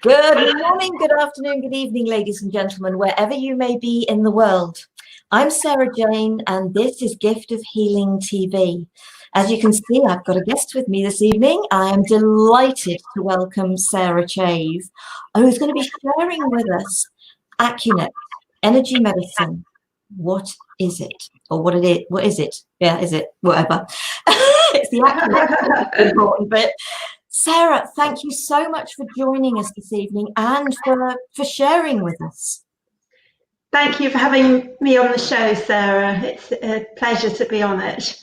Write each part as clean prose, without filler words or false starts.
Good morning, good afternoon, good evening, ladies and gentlemen, wherever you may be in the world. I'm Sarah Jane, and this is Gift of Healing TV. As you can see, I've got a guest with me this evening. I am delighted to welcome Sarah Chave, who's going to be sharing with us Accunect Energy Medicine. What is it? Or what is it? Yeah, is it? Whatever. It's the Accunect important bit. Sarah, thank you so much for joining us this evening and for sharing with us. Thank you for having me on the show, Sarah. It's a pleasure to be on it.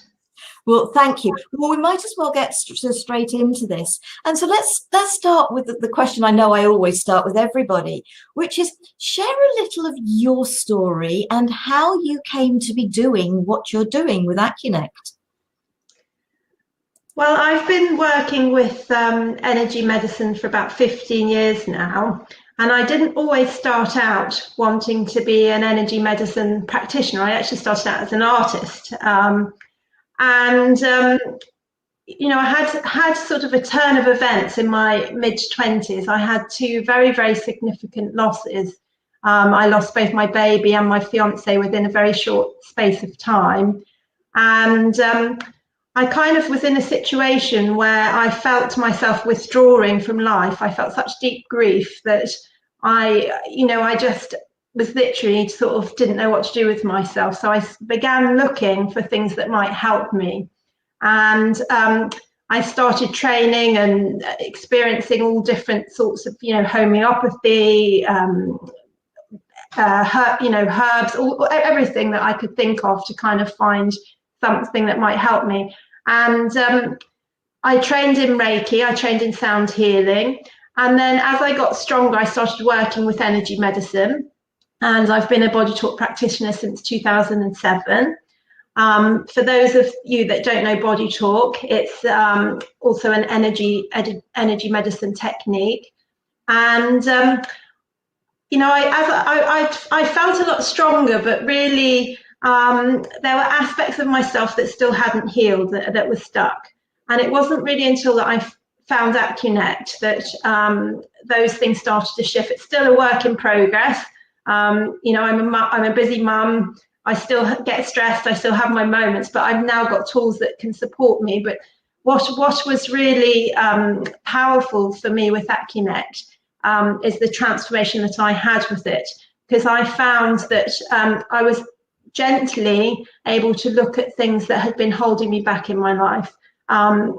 Well, thank you. Well, we might as well get straight into this. And so let's start with the question I know I always start with everybody, which is share a little of your story and how you came to be doing what you're doing with Accunect. Well, I've been working with energy medicine for about 15 years now, and I didn't always start out wanting to be an energy medicine practitioner. I actually started out as an artist. You know, I had sort of a turn of events in my mid-20s. I had two very, very significant losses. I lost both my baby and my fiance within a very short space of time. And I kind of was in a situation where I felt myself withdrawing from life. I felt such deep grief that I just was literally sort of didn't know what to do with myself. So I began looking for things that might help me. And I started training and experiencing all different sorts of, homeopathy, herbs, everything that I could think of to kind of find something that might help me. And I trained in Reiki, I trained in sound healing. And then as I got stronger, I started working with energy medicine. And I've been a body talk practitioner since 2007. For those of you that don't know body talk, it's also an energy medicine technique. And I felt a lot stronger, but really there were aspects of myself that still hadn't healed, that were stuck. And it wasn't really until that I found Accunect that those things started to shift. It's still a work in progress. I'm a busy mum. I still get stressed. I still have my moments, but I've now got tools that can support me. But what was really powerful for me with Accunect is the transformation that I had with it, because I found that I was gently able to look at things that had been holding me back in my life. I'd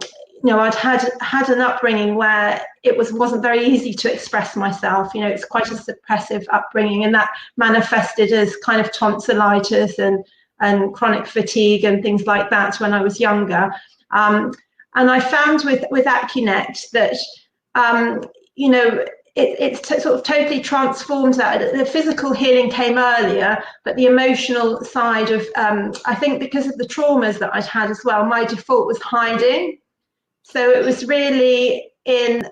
had an upbringing where it wasn't very easy to express myself. It's quite a suppressive upbringing, and that manifested as kind of tonsillitis and chronic fatigue and things like that when I was younger. And I found with Accunect that it's sort of totally transformed that. The physical healing came earlier, but the emotional side of, I think because of the traumas that I'd had as well, my default was hiding. So it was really in,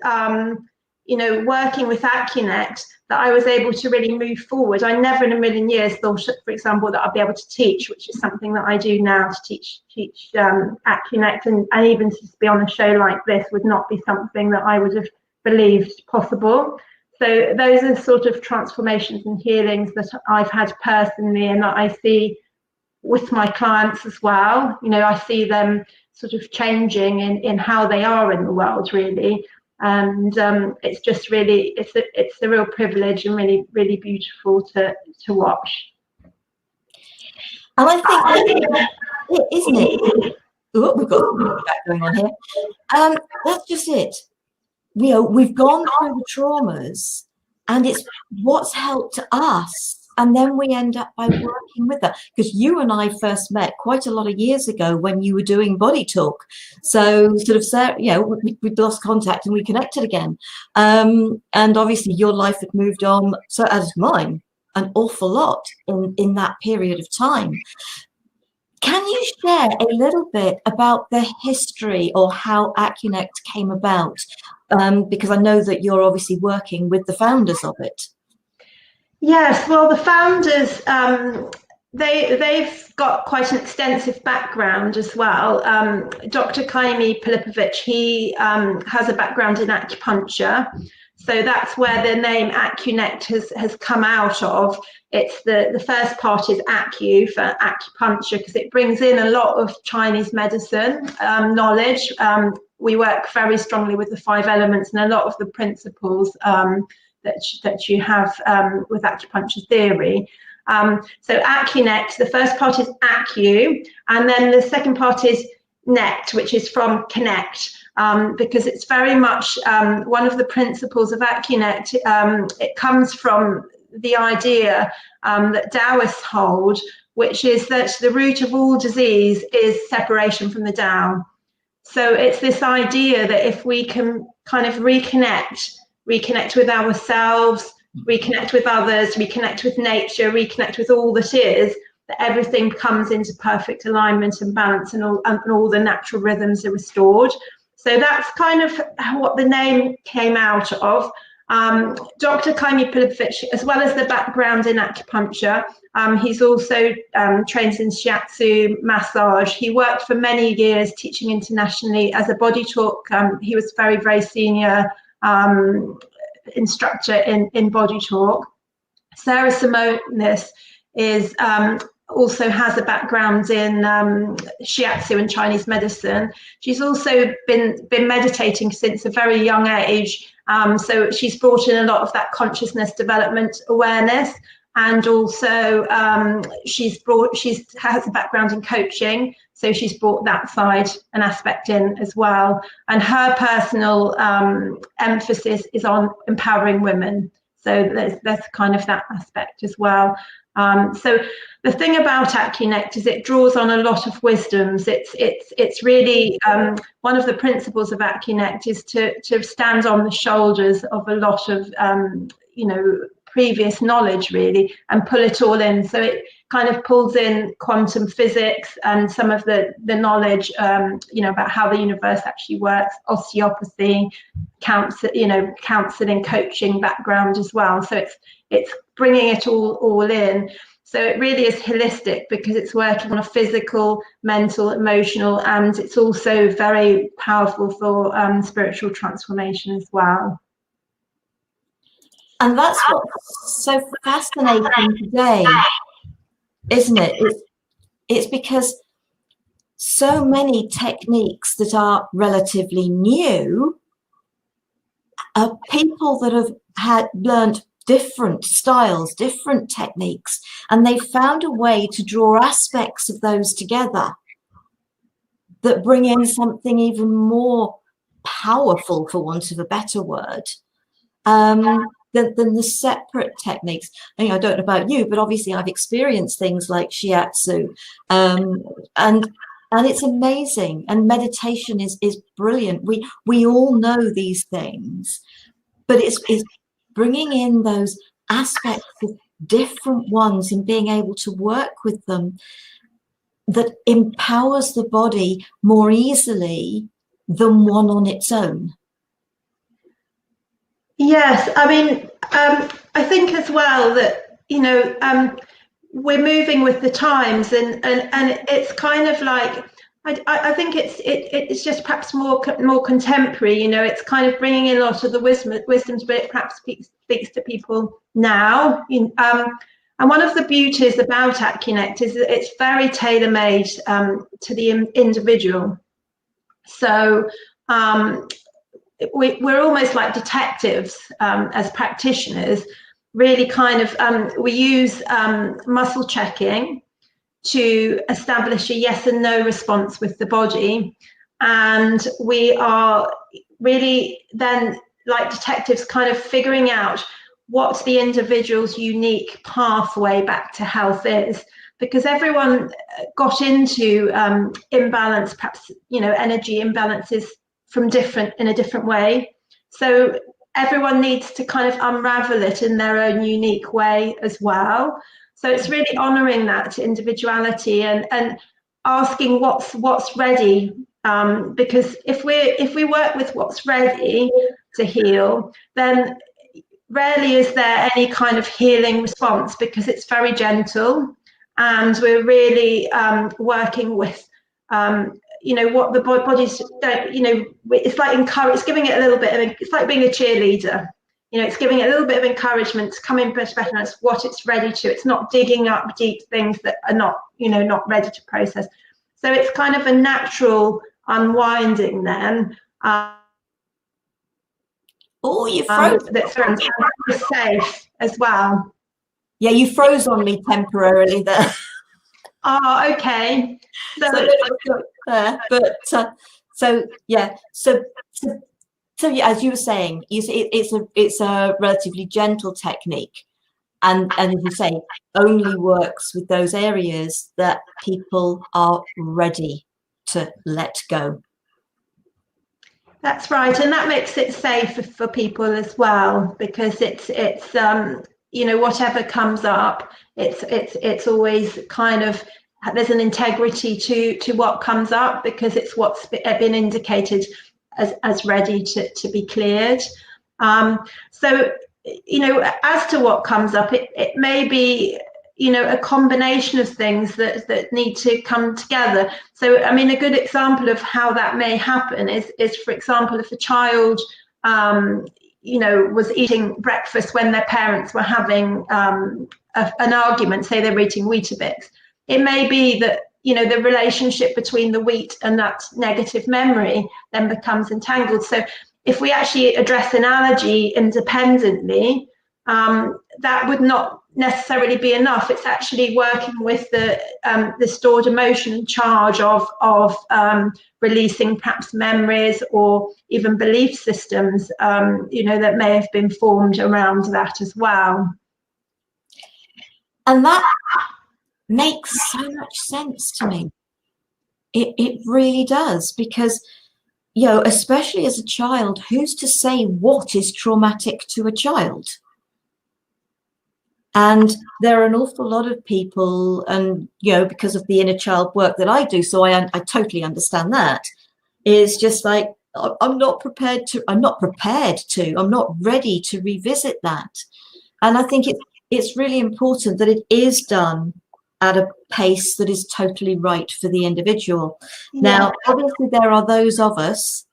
working with Accunect that I was able to really move forward. I never in a million years thought, for example, that I'd be able to teach, which is something that I do now, to teach Accunect, and even to be on a show like this would not be something that I would have believed possible. So those are sort of transformations and healings that I've had personally, and that I see with my clients as well. I see them sort of changing in how they are in the world, really. And it's just really, it's a real privilege and really, really beautiful to watch. And I think, isn't it? Oh, we've got that going on here. That's just it. We've gone through the traumas, and it's what's helped us. And then we end up by working with that, because you and I first met quite a lot of years ago when you were doing body talk. So sort of, Sarah, we'd lost contact and we connected again. And obviously your life had moved on, so as mine, an awful lot in that period of time. Can you share a little bit about the history or how Accunect came about? Because I know that you're obviously working with the founders of it. Yes, well, the founders, they've got quite an extensive background as well. Dr. Kaimi Pilipovic, he has a background in acupuncture. So that's where the name Accunect has come out of. It's the first part is acu for acupuncture, because it brings in a lot of Chinese medicine knowledge. We work very strongly with the 5 elements and a lot of the principles that you have with acupuncture theory. So Accunect, the first part is acu, and then the second part is nect, which is from connect, because it's very much one of the principles of Accunect. It comes from the idea that Taoists hold, which is that the root of all disease is separation from the Tao. So it's this idea that if we can kind of reconnect with ourselves, reconnect with others, reconnect with nature, reconnect with all that is, that everything comes into perfect alignment and balance, and all the natural rhythms are restored. So that's kind of what the name came out of. Dr. Kaimi Pilipovich, as well as the background in acupuncture, he's also trained in shiatsu, massage. He worked for many years teaching internationally as a body talk. He was very, very senior instructor in body talk. Sarah Simonis is also has a background in shiatsu and Chinese medicine. She's also been meditating since a very young age. So she's brought in a lot of that consciousness development awareness, and also she has a background in coaching, so she's brought that side and aspect in as well. And her personal emphasis is on empowering women. So there's kind of that aspect as well. So the thing about Accunect is it draws on a lot of wisdoms. It's really one of the principles of Accunect is to stand on the shoulders of a lot of previous knowledge, really, and pull it all in. So it kind of pulls in quantum physics and some of the knowledge about how the universe actually works, osteopathy, counseling, coaching background as well. So it's bringing it all in. So it really is holistic, because it's working on a physical, mental, emotional, and it's also very powerful for spiritual transformation as well. And that's what's so fascinating today, isn't it? It's because so many techniques that are relatively new are people that have learned different styles, different techniques, and they found a way to draw aspects of those together that bring in something even more powerful, for want of a better word, than the separate techniques. I don't know about you, but obviously I've experienced things like shiatsu, and it's amazing. And meditation is brilliant. We all know these things, but it's bringing in those aspects of different ones and being able to work with them that empowers the body more easily than one on its own. Yes, I mean, I think as well that, we're moving with the times, and it's kind of like, I think it's just perhaps more contemporary. It's kind of bringing in a lot of the wisdoms, but it perhaps speaks to people now. And one of the beauties about Accunect is that it's very tailor-made to the individual. So we're almost like detectives as practitioners. Really kind of we use muscle checking to establish a yes and no response with the body, and we are really then, like detectives, kind of figuring out what the individual's unique pathway back to health is, because everyone got into imbalance, perhaps energy imbalances in a different way. So everyone needs to kind of unravel it in their own unique way as well. So it's really honouring that individuality and asking what's ready, because if we work with what's ready to heal, then rarely is there any kind of healing response, because it's very gentle, and we're really working with what the body's don't. It's like it's giving it a little bit of it's like being a cheerleader. You know, it's giving it a little bit of encouragement to come in better as what it's ready to. It's not digging up deep things that are not, you know, not ready to process. So it's kind of a natural unwinding then. Oh, you froze. That's safe as well. Yeah, you froze on me temporarily there. Oh, okay. But so yeah, so yeah, as you were saying, it's a relatively gentle technique, and as you say, only works with those areas that people are ready to let go. That's right, and that makes it safe for people as well, because it's you know, whatever comes up, it's always kind of, there's an integrity to what comes up, because it's what's been indicated as ready to be cleared. So, you know, as to what comes up, it may be, you know, a combination of things that need to come together. So, I mean, a good example of how that may happen is for example, if a child, you know, was eating breakfast when their parents were having an argument, say they were eating Weetabix, it may be that, you know, the relationship between the wheat and that negative memory then becomes entangled. So if we actually address an allergy independently, that would not necessarily be enough. It's actually working with the stored emotion and charge of releasing perhaps memories or even belief systems, you know, that may have been formed around that as well. And that makes so much sense to me. It really does, because, you know, especially as a child, who's to say what is traumatic to a child? And there are an awful lot of people, and, you know, because of the inner child work that I do, so I totally understand that, is just like, I'm not prepared to, I'm not ready to revisit that. And I think it's really important that it is done at a pace that is totally right for the individual. Yeah. Now, obviously, there are those of us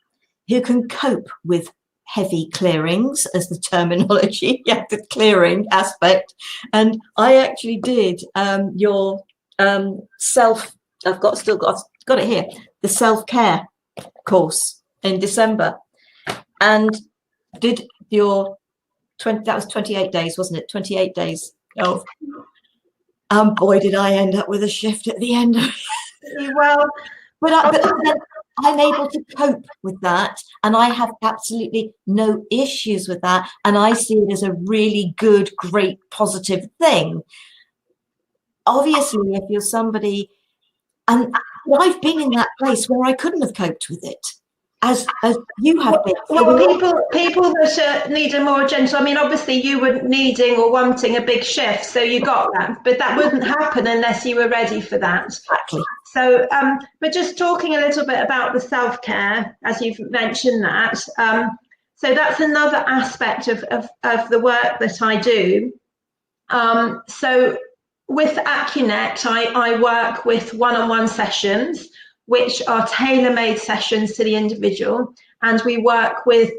who can cope with heavy clearings, as the terminology, yeah, the clearing aspect. And I actually did your self, still got it here, the self-care course in December, and did your 20, that was 28 days, wasn't it? 28 days of, boy, did I end up with a shift at the end of it. Well, but I'm able to cope with that, and I have absolutely no issues with that, and I see it as a really good, great, positive thing. Obviously, if you're somebody, and I've been in that place where I couldn't have coped with it, as you have been. Well, people that need a more gentle, I mean, obviously you were needing or wanting a big shift, so you got that, but that wouldn't happen unless you were ready for that. Exactly. So, but just talking a little bit about the self-care, as you've mentioned that, so that's another aspect of the work that I do. So with Accunect, I work with one-on-one sessions, which are tailor-made sessions to the individual, and we work with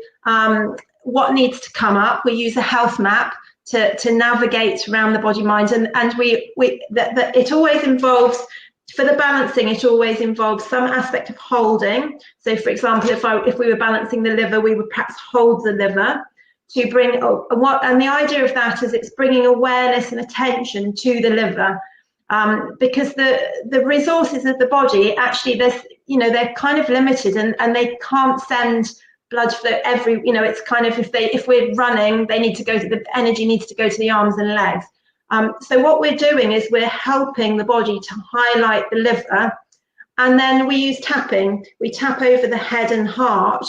what needs to come up. We use a health map to navigate around the body mind, and it always involves, for the balancing, it always involves some aspect of holding. So for example, if we were balancing the liver, we would perhaps hold the liver to bring, and the idea of that is it's bringing awareness and attention to the liver, because the resources of the body, actually, they're kind of limited, and they can't send blood flow every, it's kind of, if we're running, the energy needs to go to the arms and legs. So what we're doing is we're helping the body to highlight the liver, and then we use tapping. We tap over the head and heart,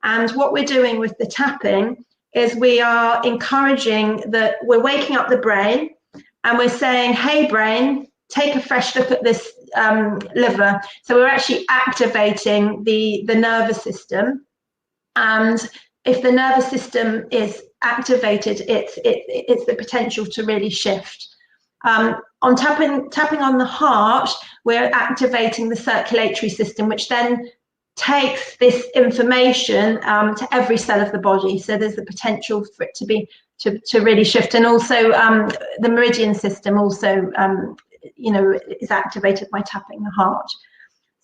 and what we're doing with the tapping is we are encouraging that we're waking up the brain, and we're saying, hey brain, take a fresh look at this liver. So we're actually activating the nervous system, and if the nervous system is activated, it's the potential to really shift. On tapping on the heart, we're activating the circulatory system, which then takes this information to every cell of the body. So there's the potential for it to really shift. And also the meridian system also, is activated by tapping the heart.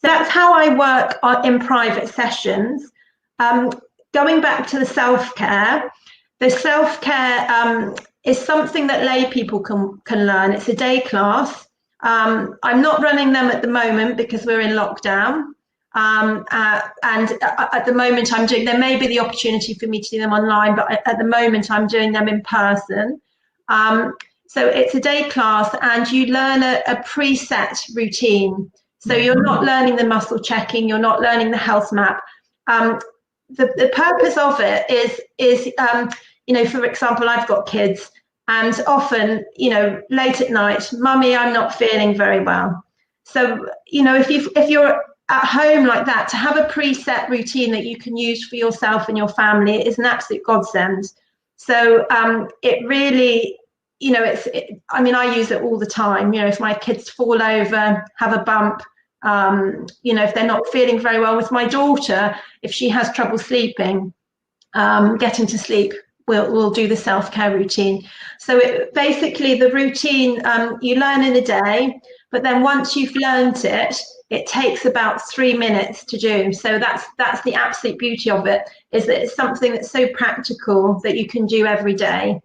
So that's how I work in private sessions. Going back to the self-care, the self-care is something that lay people can learn. It's a day class. I'm not running them at the moment because we're in lockdown. And at the moment there may be the opportunity for me to do them online, but at the moment I'm doing them in person. So it's a day class and you learn a preset routine. So you're not learning the muscle checking, you're not learning the health map. The purpose of it is, for example, I've got kids and often, late at night, mummy, I'm not feeling very well. So, if you're at home like that, to have a preset routine that you can use for yourself and your family is an absolute godsend. So it really, I use it all the time. If my kids fall over, have a bump, if they're not feeling very well. With my daughter, if she has trouble sleeping, getting to sleep, we'll do the self-care routine. So basically the routine you learn in a day, but then once you've learned it, it takes about 3 minutes to do. So that's the absolute beauty of it, is that it's something that's so practical that you can do every day.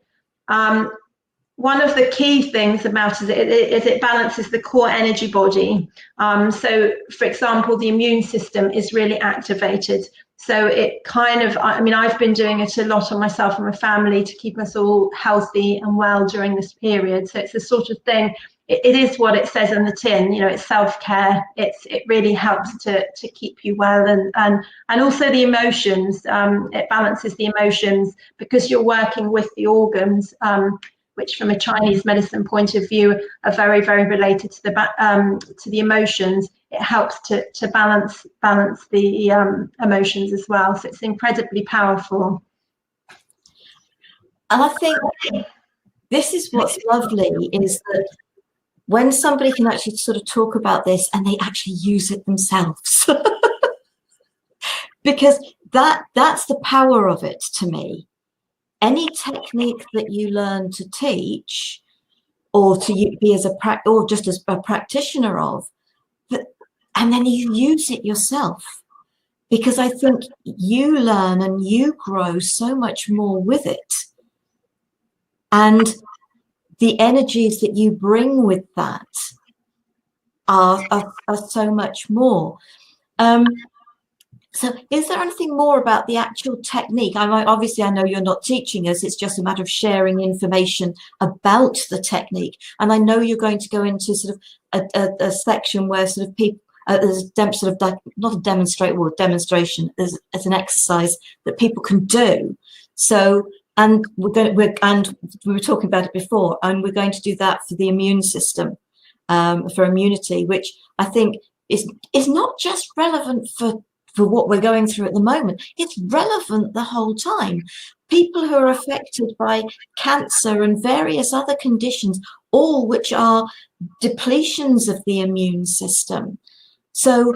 One of the key things about it is it balances the core energy body. So, for example, the immune system is really activated. So it kind of, I've been doing it a lot on myself and my family to keep us all healthy and well during this period. So it's the sort of thing, it is what it says in the tin, it's self-care. It really helps to keep you well, and also the emotions. It balances the emotions because you're working with the organs, which from a Chinese medicine point of view are very, very related to the emotions. It helps to balance the emotions as well. So it's incredibly powerful. And I think this is what's lovely, is that when somebody can actually sort of talk about this and they actually use it themselves, because that's the power of it to me. Any technique that you learn to teach, or to be or just as a practitioner of, and then you use it yourself, because I think you learn and you grow so much more with it, and the energies that you bring with that are so much more. So is there anything more about the actual technique? Obviously, I know you're not teaching us, it's just a matter of sharing information about the technique. And I know you're going to go into sort of a section where sort of people, there's sort of like, not a demonstration, as an exercise that people can do. So, and we were talking about it before, and we're going to do that for the immune system, for immunity, which I think is not just relevant for what we're going through at the moment. It's relevant the whole time. People who are affected by cancer and various other conditions, all which are depletions of the immune system. So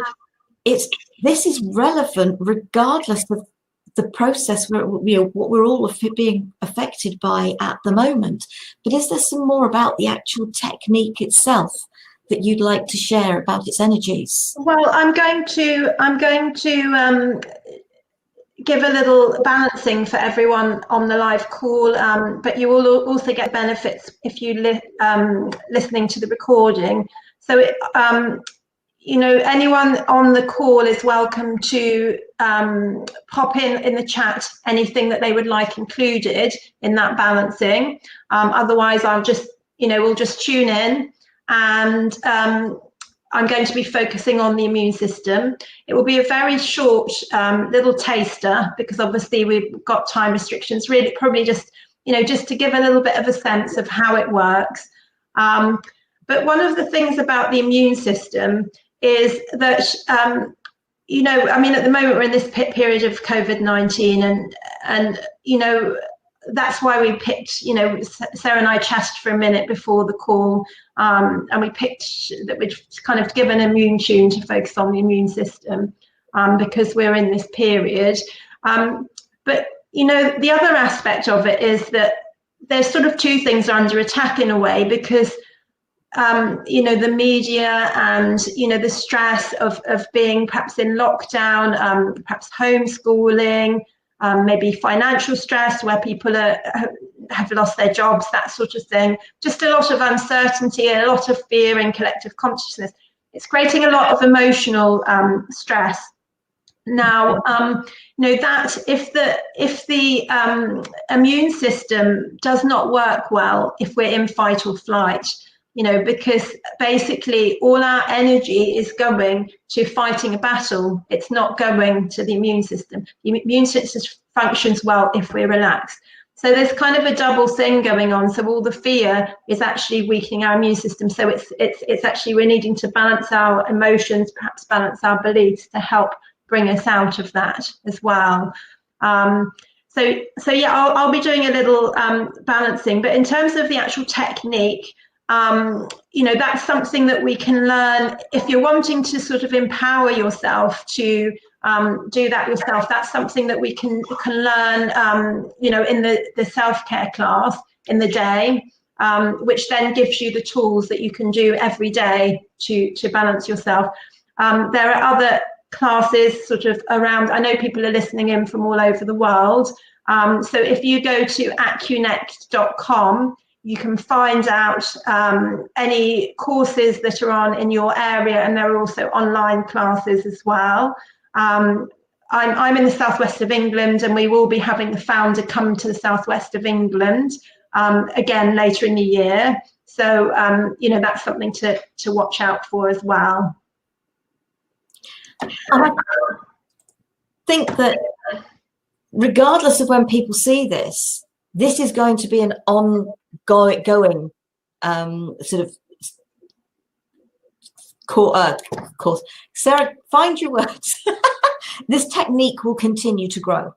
this is relevant regardless of the process what we're all being affected by at the moment. But is there some more about the actual technique itself that you'd like to share about its energies? Well, I'm going to give a little balancing for everyone on the live call, but you will also get benefits if you listening to the recording. So anyone on the call is welcome to pop in the chat anything that they would like included in that balancing. Otherwise, I'll just, we'll just tune in, and I'm going to be focusing on the immune system. It will be a very short little taster, because obviously we've got time restrictions, really probably just, just to give a little bit of a sense of how it works. But one of the things about the immune system is that, at the moment we're in this period of COVID-19, and that's why we picked, Sarah and I chatted for a minute before the call, and we picked that we'd kind of given an immune tune to focus on the immune system. because we're in this period. But, you know, the other aspect of it is that there's sort of two things under attack in a way, because you know, the media and, you know, the stress of being perhaps in lockdown, perhaps homeschooling, maybe financial stress where people have lost their jobs, that sort of thing. Just a lot of uncertainty and a lot of fear in collective consciousness. It's creating a lot of emotional stress. Now, you know, that if the immune system does not work well, if we're in fight or flight, you know, because basically all our energy is going to fighting a battle. It's not going to the immune system. The immune system functions well if we're relaxed. So there's kind of a double thing going on. So all the fear is actually weakening our immune system. So it's actually, we're needing to balance our emotions, perhaps balance our beliefs to help bring us out of that as well. So yeah, I'll be doing a little balancing, but in terms of the actual technique, you know, that's something that we can learn. If you're wanting to sort of empower yourself to do that yourself, that's something that we can learn, you know, in the self-care class in the day, which then gives you the tools that you can do every day to balance yourself. There are other classes sort of around. I know people are listening in from all over the world. So if you go to accunect.com, you can find out any courses that are on in your area, and there are also online classes as well. I'm in the southwest of England, and we will be having the founder come to the southwest of England again later in the year. So you know, that's something to watch out for as well. I think that regardless of when people see this, this is going to be an ongoing sort of course. Sarah, find your words. This technique will continue to grow.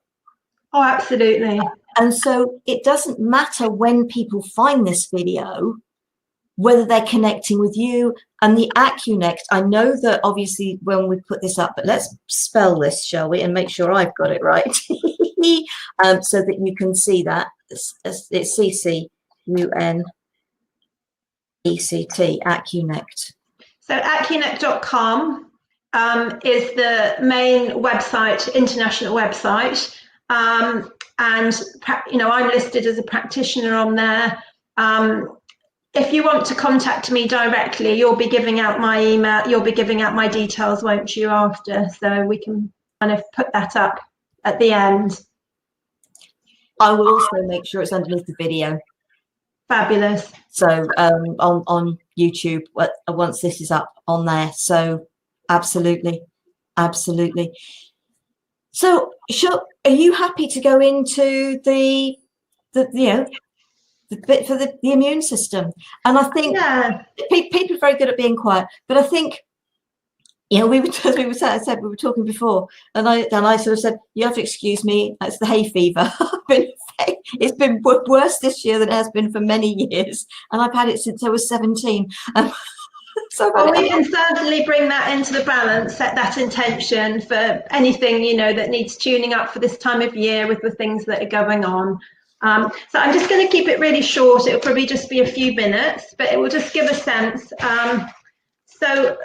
Oh, absolutely. And so it doesn't matter when people find this video, whether they're connecting with you and the Accunect. I know that obviously when we put this up, but let's spell this, shall we, and make sure I've got it right. So that you can see that it's CCUNECT, Accunect. So accunect.com is the main website, international website, and you know, I'm listed as a practitioner on there. If you want to contact me directly, you'll be giving out my email, you'll be giving out my details, won't you, after? So we can kind of put that up at the end. I will also make sure it's underneath the video. Fabulous. So on YouTube, once this is up on there. So absolutely. So are you happy to go into the you know, the bit for the immune system? And I think people are very good at being quiet, but I think, you know, we were talking before, and I sort of said, you have to excuse me, it's the hay fever. It's been worse this year than it has been for many years, and I've had it since I was 17. So well, we can certainly bring that into the balance, set that intention for anything, you know, that needs tuning up for this time of year with the things that are going on. So I'm just going to keep it really short. It'll probably just be a few minutes, but it will just give a sense. So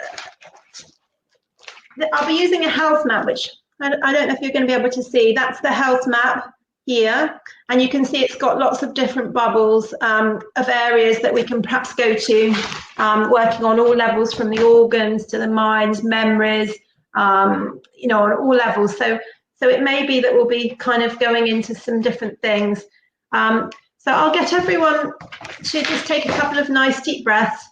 I'll be using a health map, which I don't know if you're going to be able to see. That's the health map here, and you can see it's got lots of different bubbles of areas that we can perhaps go to, working on all levels, from the organs to the minds, memories, you know, on all levels. So it may be that we'll be kind of going into some different things. So I'll get everyone to just take a couple of nice deep breaths.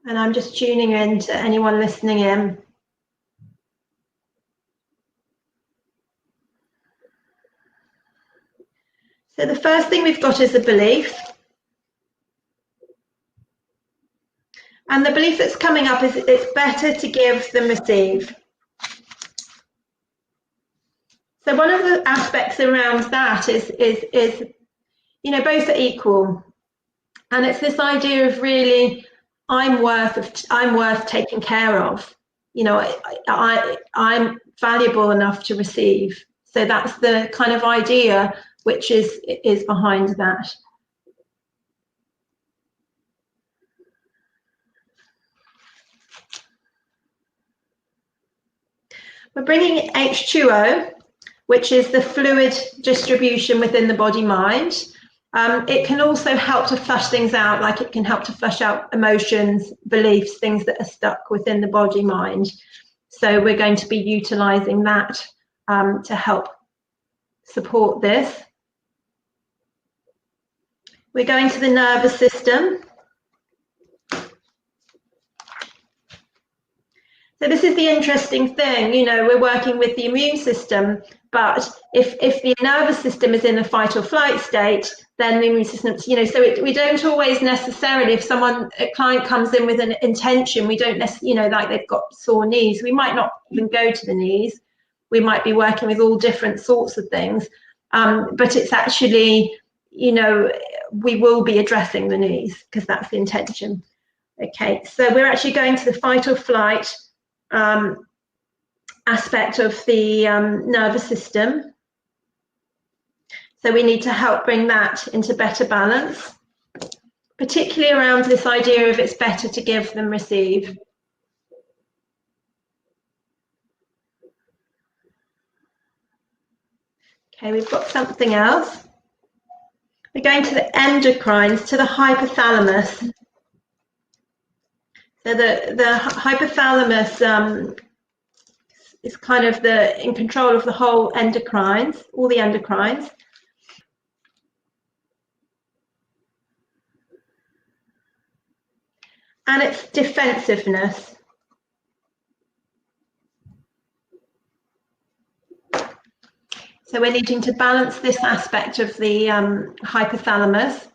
And I'm just tuning in to anyone listening in. So the first thing we've got is a belief. And the belief that's coming up is it's better to give than receive. So one of the aspects around that is you know, both are equal. And it's this idea of really I'm worth taking care of. You know, I'm valuable enough to receive. So that's the kind of idea which is behind that. We're bringing H2O, which is the fluid distribution within the body-mind. It can also help to flush things out, like it can help to flush out emotions, beliefs, things that are stuck within the body-mind. So we're going to be utilising that to help support this. We're going to the nervous system. So this is the interesting thing, you know, we're working with the immune system, but if the nervous system is in a fight or flight state, then the immune system, you know, so we don't always necessarily, if a client comes in with an intention, we don't necessarily, you know, like they've got sore knees, we might not even go to the knees. We might be working with all different sorts of things, but it's actually, you know, we will be addressing the knees because that's the intention. Okay, so we're actually going to the fight or flight aspect of the nervous system. So we need to help bring that into better balance, particularly around this idea of it's better to give than receive. Okay, we've got something else. We're going to the endocrines, to the hypothalamus. So the hypothalamus is kind of in control of the whole endocrines, all the endocrines. And it's defensiveness. So we're needing to balance this aspect of the hypothalamus.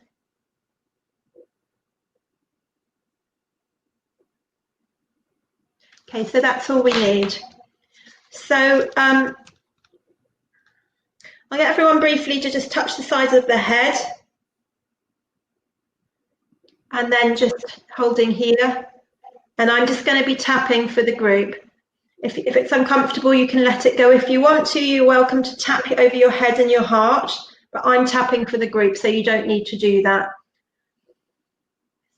Okay, so that's all we need. So I'll get everyone briefly to just touch the sides of the head and then just holding here. And I'm just going to be tapping for the group. If it's uncomfortable, you can let it go. If you want to, you're welcome to tap it over your head and your heart, but I'm tapping for the group, so you don't need to do that.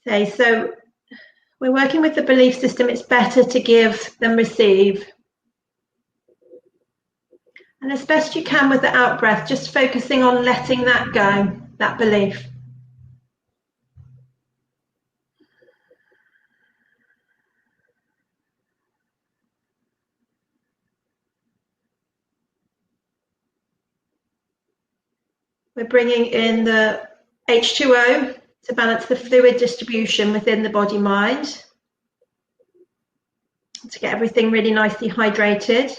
Okay, so we're working with the belief system, it's better to give than receive. And as best you can with the out breath, just focusing on letting that go, that belief. We're bringing in the H2O to balance the fluid distribution within the body-mind, to get everything really nicely hydrated.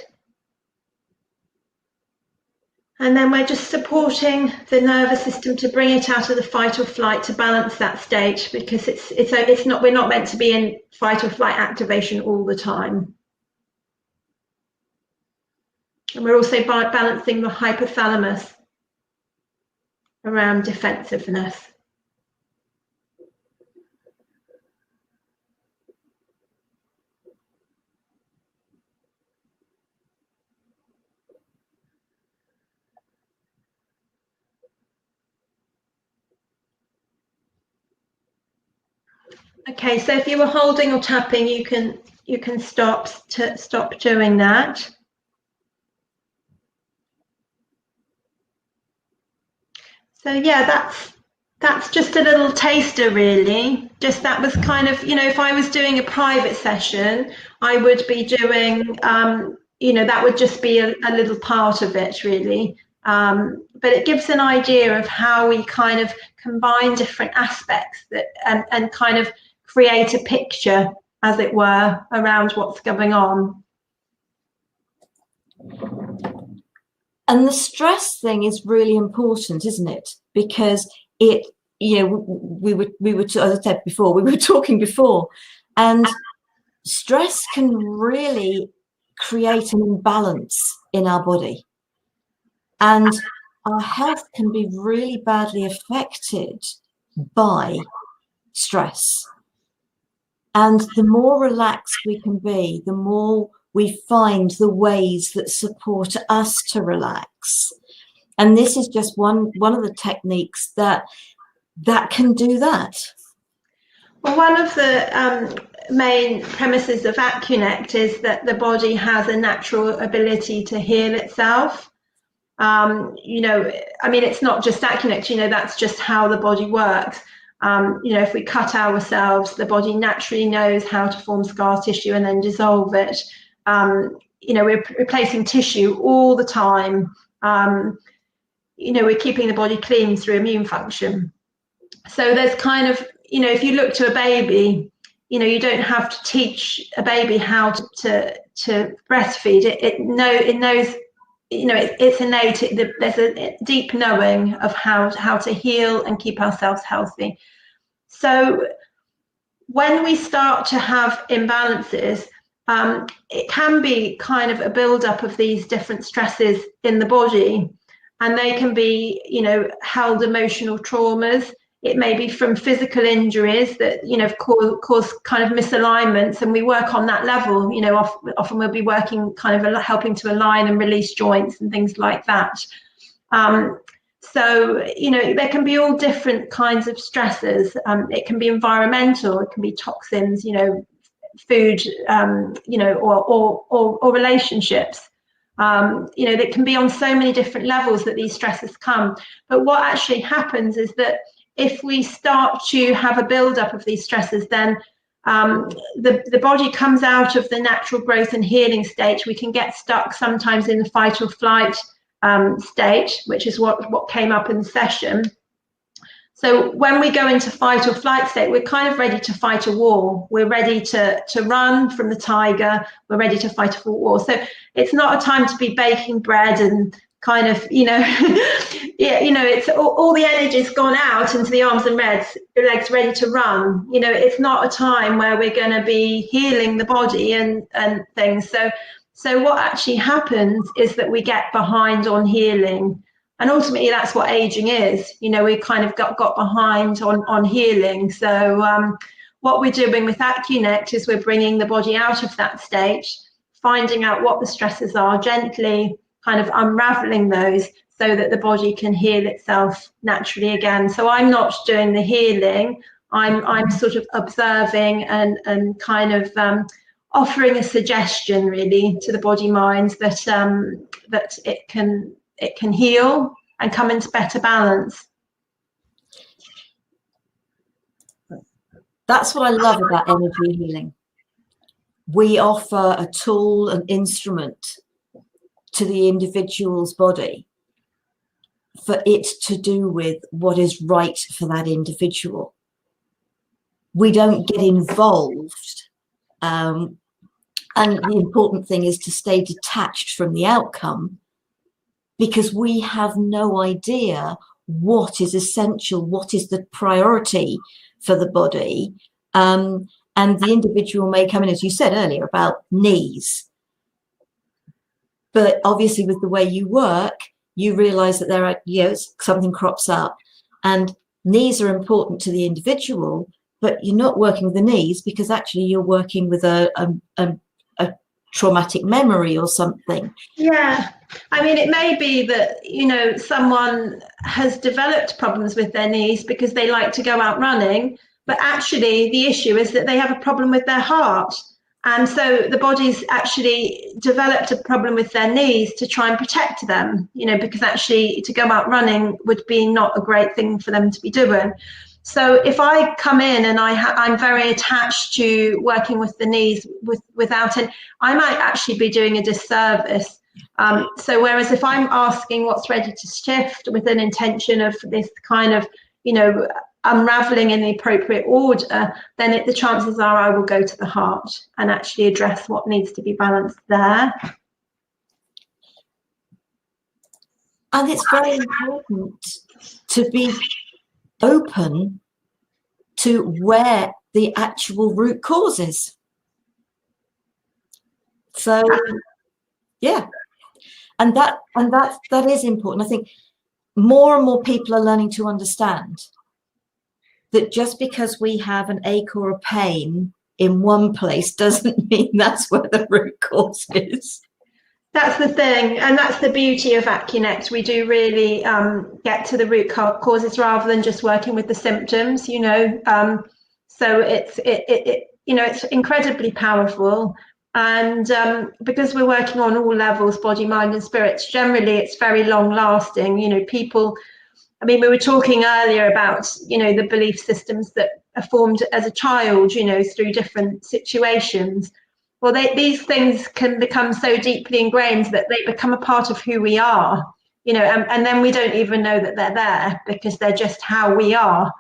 And then we're just supporting the nervous system to bring it out of the fight or flight, to balance that state, because we're not meant to be in fight or flight activation all the time. And we're also balancing the hypothalamus around defensiveness. Okay, so if you were holding or tapping, you can stop doing that. So yeah, that's just a little taster, really. Just that was kind of, you know, if I was doing a private session, I would be doing, you know, that would just be a little part of it, really. But it gives an idea of how we kind of combine different aspects that and kind of create a picture, as it were, around what's going on. And the stress thing is really important, isn't it? Because it, you know, we were, as I said before, we were talking before, and stress can really create an imbalance in our body, and our health can be really badly affected by stress. And the more relaxed we can be, the more we find the ways that support us to relax. And this is just one of the techniques that can do that. Well, one of the main premises of Accunect is that the body has a natural ability to heal itself. You know, I mean, it's not just Accunect, you know, that's just how the body works. You know, if we cut ourselves, the body naturally knows how to form scar tissue and then dissolve it. You know, we're replacing tissue all the time. You know, we're keeping the body clean through immune function. So there's kind of, you know, if you look to a baby, you know, you don't have to teach a baby how to breastfeed. It knows, you know, it's innate. There's a deep knowing of how to heal and keep ourselves healthy. So when we start to have imbalances, it can be kind of a build-up of these different stresses in the body, and they can be, you know, held emotional traumas. It may be from physical injuries that, you know, cause kind of misalignments, and we work on that level. You know, often we'll be working kind of helping to align and release joints and things like that. So, you know, there can be all different kinds of stresses. It can be environmental, it can be toxins, you know, food, you know, or relationships. You know, that can be on so many different levels that these stresses come. But what actually happens is that if we start to have a build-up of these stresses, then the body comes out of the natural growth and healing stage. We can get stuck sometimes in the fight or flight state, which is what came up in the session. So when we go into fight or flight state, we're kind of ready to fight a war. We're ready to run from the tiger. We're ready to fight a war. So it's not a time to be baking bread and kind of, you know, yeah, you know, it's all the energy's gone out into the arms and legs ready to run. You know, it's not a time where we're going to be healing the body and things. So what actually happens is that we get behind on healing. And ultimately, that's what aging is. You know, we kind of got behind on healing. So what we're doing with Accunect is we're bringing the body out of that stage, finding out what the stresses are, gently kind of unraveling those so that the body can heal itself naturally again. So I'm not doing the healing. I'm sort of observing and kind of offering a suggestion really to the body mind that that it can heal and come into better balance. That's what I love about energy healing. We offer a tool, an instrument to the individual's body for it to do with what is right for that individual. We don't get involved. And the important thing is to stay detached from the outcome, because we have no idea what is essential, what is the priority for the body. And the individual may come in, as you said earlier, about knees. But obviously with the way you work, you realize that there are, you know, something crops up, and knees are important to the individual, but you're not working with the knees because actually you're working with a traumatic memory or something. Yeah, I mean, it may be that, you know, someone has developed problems with their knees because they like to go out running, but actually the issue is that they have a problem with their heart. And so the body's actually developed a problem with their knees to try and protect them, you know, because actually to go out running would be not a great thing for them to be doing. So if I come in and I'm very attached to working with the knees without it, I might actually be doing a disservice. So whereas if I'm asking what's ready to shift with an intention of this kind of, you know, unraveling in the appropriate order, then the chances are I will go to the heart and actually address what needs to be balanced there. And it's very important to be open to where the actual root cause is. So yeah, and that is important. I think more and more people are learning to understand that just because we have an ache or a pain in one place doesn't mean that's where the root cause is. That's the thing, and that's the beauty of Accunect. We do really get to the root causes rather than just working with the symptoms, you know. So it's incredibly powerful, and because we're working on all levels, body, mind, and spirits, generally it's very long lasting. You know, people. I mean, we were talking earlier about, you know, the belief systems that are formed as a child, you know, through different situations. Well, these things can become so deeply ingrained that they become a part of who we are, you know, and then we don't even know that they're there because they're just how we are.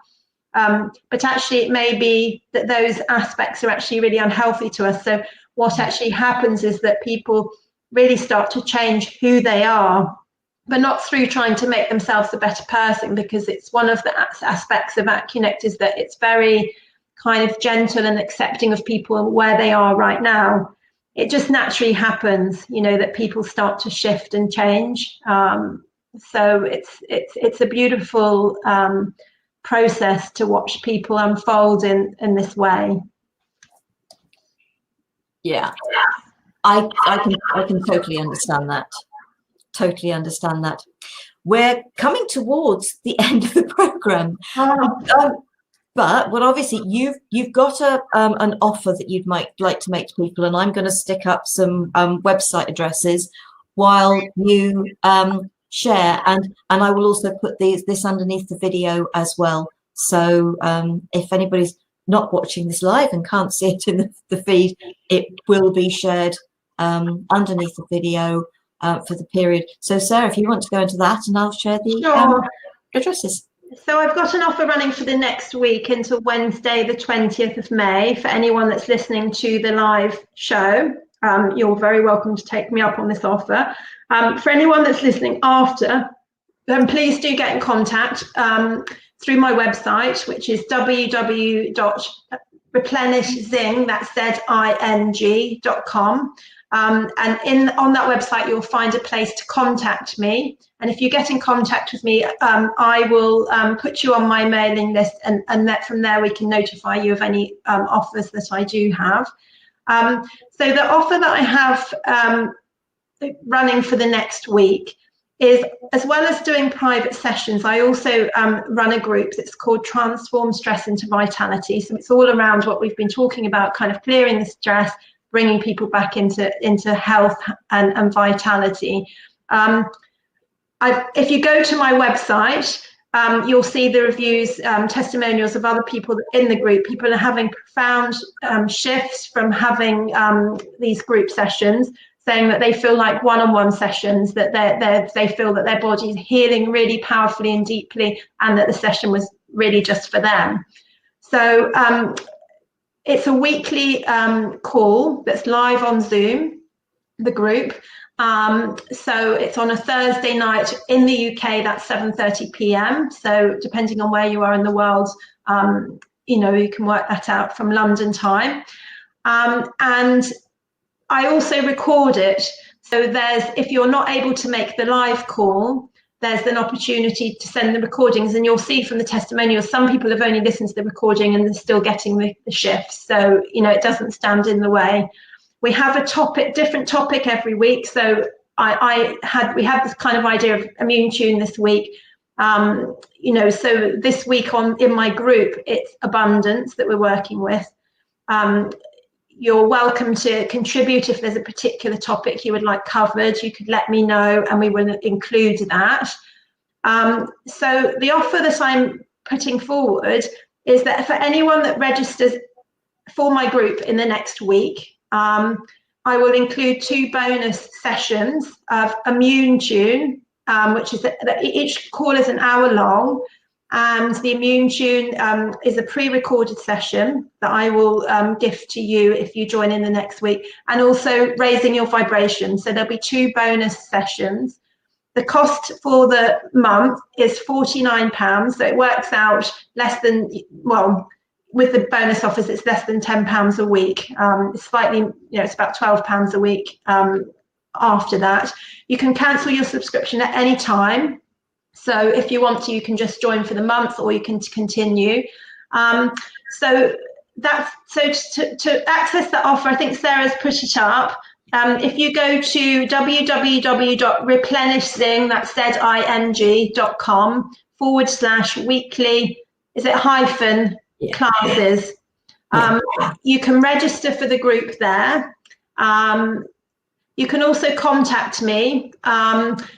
But actually, it may be that those aspects are actually really unhealthy to us. So what actually happens is that people really start to change who they are, but not through trying to make themselves a better person, because it's one of the aspects of Accunect is that it's very kind of gentle and accepting of people where they are right now. It just naturally happens, you know, that people start to shift and change. So it's a beautiful process to watch people unfold in this way. Yeah, I can totally understand that. Totally understand that. We're coming towards the end of the program. But obviously you've got an offer that you'd might like to make to people, and I'm going to stick up some website addresses while you share, and I will also put this underneath the video as well. So if anybody's not watching this live and can't see it in the feed, it will be shared underneath the video for the period. So Sarah, if you want to go into that, and I'll share the addresses. So I've got an offer running for the next week until Wednesday, the 20th of May, for anyone that's listening to the live show. You're very welcome to take me up on this offer. For anyone that's listening after, then please do get in contact through my website, which is www.replenishzing, that's ZING.com. And on that website, you'll find a place to contact me. And if you get in contact with me, I will put you on my mailing list, and that from there we can notify you of any offers that I do have. So the offer that I have running for the next week is, as well as doing private sessions, I also run a group that's called Transform Stress into Vitality. So it's all around what we've been talking about, kind of clearing the stress, bringing people back into health and vitality. If you go to my website, you'll see the reviews, testimonials of other people in the group. People are having profound shifts from having these group sessions, saying that they feel like one-on-one sessions, that they feel that their body is healing really powerfully and deeply, and that the session was really just for them. So it's a weekly call that's live on Zoom, the group. So it's on a Thursday night in the UK, that's 7:30 p.m. So depending on where you are in the world, you know, you can work that out from London time. And I also record it. So if you're not able to make the live call, there's an opportunity to send the recordings, and you'll see from the testimonials, some people have only listened to the recording and they're still getting the shifts. So, you know, it doesn't stand in the way. We have a different topic every week. So we had this kind of idea of immune tune this week. You know, so this week in my group, it's abundance that we're working with. You're welcome to contribute if there's a particular topic you would like covered. You could let me know and we will include that. So the offer that I'm putting forward is that for anyone that registers for my group in the next week, I will include 2 bonus sessions of immune tune, which is that each call is an hour long. And the immune tune is a pre-recorded session that I will gift to you if you join in the next week, and also raising your vibration. So there'll be 2 bonus sessions. The cost for the month is £49, so it works out less than, well, with the bonus offers, it's less than £10 a week. It's slightly, you know, it's about £12 a week after that. You can cancel your subscription at any time. So if you want to, you can just join for the month, or you can continue. So that's so to access that offer. I think Sarah's put it up. If you go to www.replenishing, that's zing.com/weekly, is it hyphen classes? You can register for the group there. You can also contact me,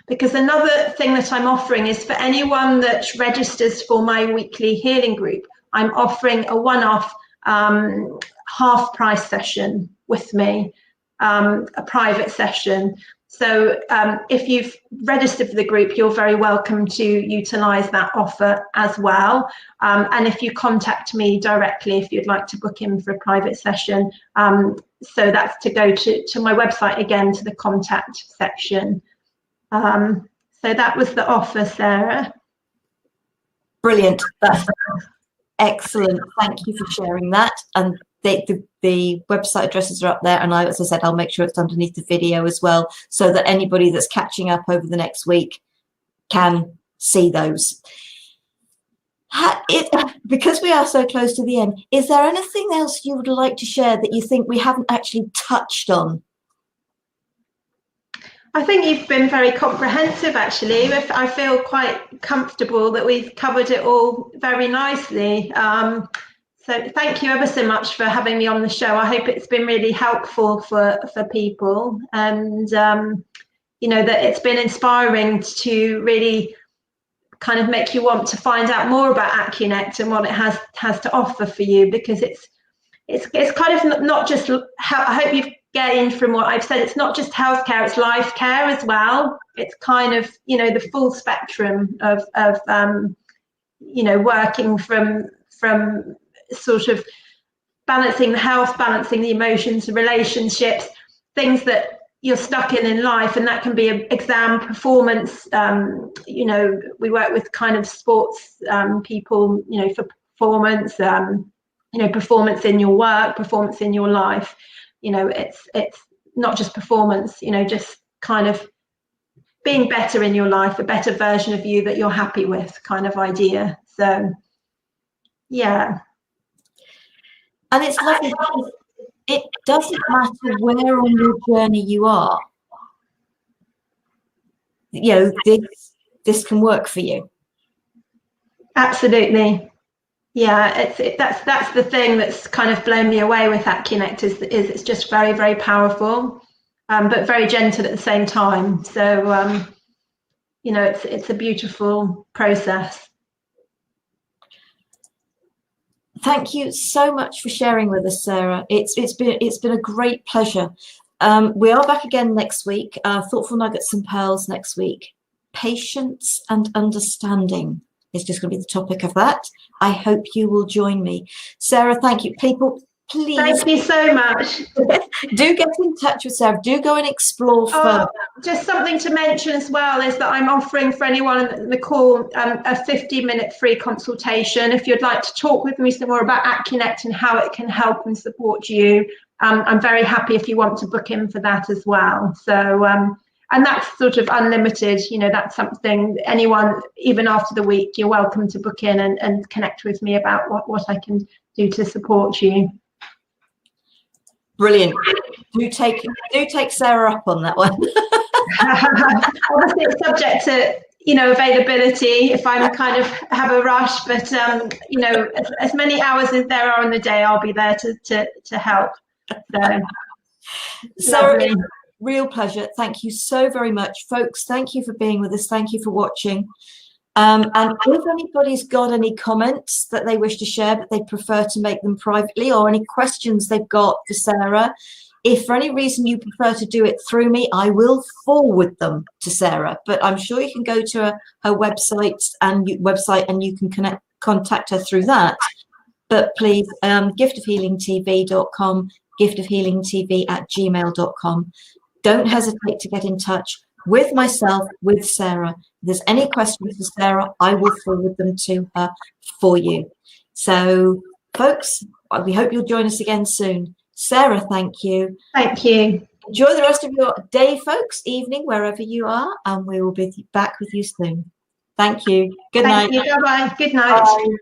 because another thing that I'm offering is for anyone that registers for my weekly healing group, I'm offering a one-off half price session with me, a private session. So if you've registered for the group, you're very welcome to utilise that offer as well. And if you contact me directly, if you'd like to book in for a private session, so that's to go to my website again, to the contact section. So that was the offer, Sarah. Brilliant. That's excellent. Thank you for sharing that. And the website addresses are up there, and as I said, I'll make sure it's underneath the video as well, so that anybody that's catching up over the next week can see those. Because we are so close to the end, is there anything else you would like to share that you think we haven't actually touched on? I think you've been very comprehensive, actually. I feel quite comfortable that we've covered it all very nicely. So thank you ever so much for having me on the show. I hope it's been really helpful for people, and you know, that it's been inspiring to really kind of make you want to find out more about Accunect and what it has to offer for you, because it's kind of not just, I hope you've gained from what I've said, it's not just healthcare, it's life care as well. It's kind of, you know, the full spectrum of you know, working from sort of balancing the health, balancing the emotions, the relationships, things that you're stuck in life, and that can be exam, performance. You know, we work with kind of sports people, you know, for performance, you know, performance in your work, performance in your life. You know, it's not just performance, you know, just kind of being better in your life, a better version of you that you're happy with, kind of idea. So yeah. And it's lovely because it doesn't matter where on your journey you are. You know, this can work for you. Absolutely. Yeah, that's the thing that's kind of blown me away with Accunect is it's just very, very powerful, but very gentle at the same time. So you know, it's a beautiful process. Thank you so much for sharing with us, Sarah. It's been a great pleasure. We are back again next week. Thoughtful Nuggets and Pearls next week. Patience and understanding is just going to be the topic of that. I hope you will join me. Sarah, thank you. People, please. Thank you so much. Do get in touch with Sarah. Do go and explore further. Just something to mention as well is that I'm offering for anyone on the call a 50-minute free consultation. If you'd like to talk with me some more about Accunect and how it can help and support you, I'm very happy if you want to book in for that as well. So, and that's sort of unlimited, you know, that's something anyone, even after the week, you're welcome to book in and connect with me about what I can do to support you. Brilliant. Do take Sarah up on that one. Obviously, it's subject to, you know, availability if I'm kind of have a rush, but you know, as many hours as there are in the day, I'll be there to help. So, Sarah, real pleasure. Thank you so very much, folks. Thank you for being with us. Thank you for watching. And if anybody's got any comments that they wish to share, but they prefer to make them privately, or any questions they've got for Sarah, if for any reason you prefer to do it through me, I will forward them to Sarah. But I'm sure you can go to her website and you can contact her through that. But please, giftofhealingtv.com, giftofhealingtv@gmail.com. Don't hesitate to get in touch with myself, with Sarah. If there's any questions for Sarah, I will forward them to her for you. So, folks, we hope you'll join us again soon. Sarah, thank you. Thank you. Enjoy the rest of your day, folks, evening, wherever you are, and we will be back with you soon. Thank you. Good night. Thank you. Bye-bye. Good night. Bye.